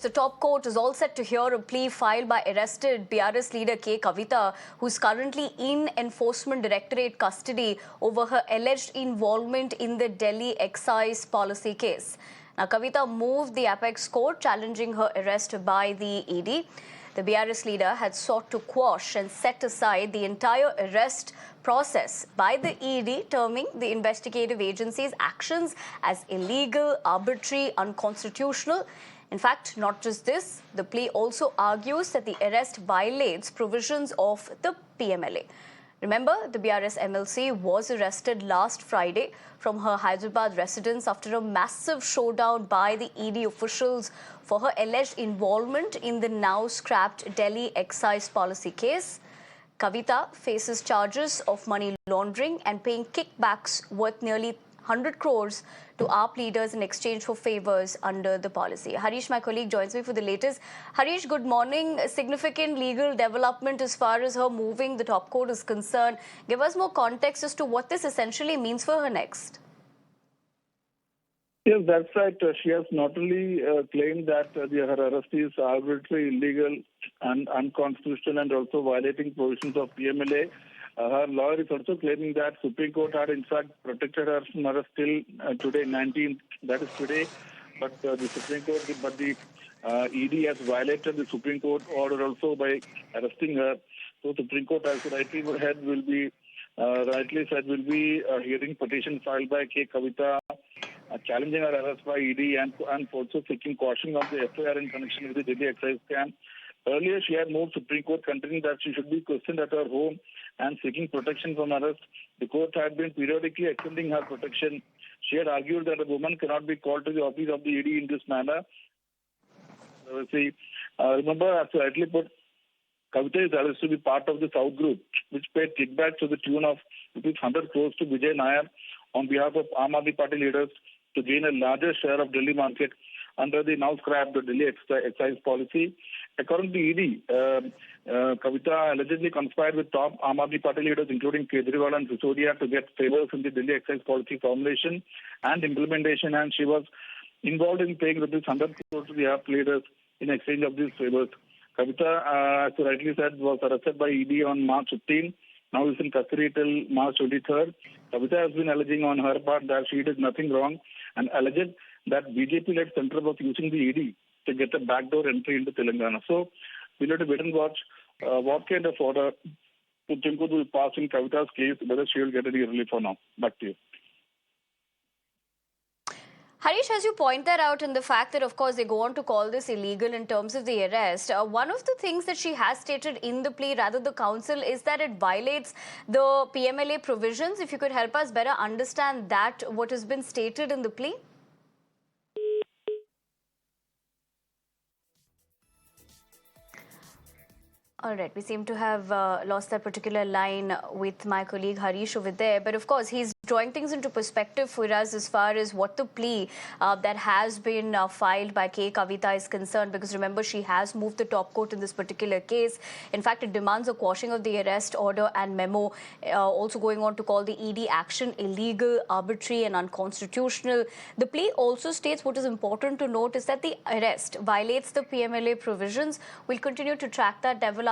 The top court is all set to hear a plea filed by arrested BRS leader K Kavitha, who is currently in Enforcement Directorate custody over her alleged involvement in the Delhi excise policy case. Now, Kavitha moved the apex court challenging her arrest by the ED. The BRS leader had sought to quash and set aside the entire arrest process by the ED, terming the investigative agency's actions as illegal, arbitrary, unconstitutional. In fact, not just this, the plea also argues that the arrest violates provisions of the PMLA. Remember, the BRS MLC was arrested last Friday from her Hyderabad residence after a massive showdown by the ED officials for her alleged involvement in the now scrapped Delhi excise policy case. Kavitha faces charges of money laundering and paying kickbacks worth nearly 100 crores to AAP leaders in exchange for favours under the policy. Harish, my colleague, joins me for the latest. Harish, good morning. A significant legal development as far as her moving the top court is concerned. Give us more context as to what this essentially means for her next. Yes, that's right. She has not only claimed that her arrest is arbitrary, illegal and unconstitutional and also violating provisions of PMLA. Her lawyer is also claiming that Supreme Court had in fact protected her from arrest till today, 19th, that is today. But the Supreme Court, the ED has violated the Supreme Court order also by arresting her. So Supreme Court, as rightly said, will be hearing petition filed by K Kavitha, challenging her arrest by ED and also seeking quashing of the FIR in connection with the Delhi excise scam. Earlier, she had moved Supreme Court contending that she should be questioned at her home and seeking protection from arrest. The court had been periodically extending her protection. She had argued that a woman cannot be called to the office of the ED in this manner. Remember, as rightly put, Kavitha is alleged to be part of the South Group, which paid kickbacks to the tune of 100 crores to Vijay Nair on behalf of Aam Aadmi Party leaders to gain a larger share of Delhi market under the now scrapped Delhi excise policy. According to ED, Kavitha allegedly conspired with top Aam Aadmi Party leaders, including Kejriwal and Sisodia, to get favours in the Delhi excise policy formulation and implementation, and she was involved in paying ₹100 crores to the AAP leaders in exchange of these favours. Kavitha, as you rightly said, was arrested by ED on March 15. Now is in custody till March 23rd. Kavitha has been alleging on her part that she did nothing wrong and alleged that BJP-led centre was using the ED to get a backdoor entry into Telangana. So we'll have to wait and watch what kind of order Supreme Court will pass in Kavitha's case, whether she will get any relief or not. Back to you. Harish, as you point that out in the fact that, of course, they go on to call this illegal in terms of the arrest, one of the things that she has stated in the plea, rather the counsel, is that it violates the PMLA provisions. If you could help us better understand that, what has been stated in the plea? All right, we seem to have lost that particular line with my colleague Harish over there. But of course, he's drawing things into perspective for us as far as what the plea that has been filed by K Kavitha is concerned. Because remember, she has moved the top court in this particular case. In fact, it demands a quashing of the arrest order and memo, also going on to call the ED action illegal, arbitrary and unconstitutional. The plea also states what is important to note is that the arrest violates the PMLA provisions. We'll continue to track that development.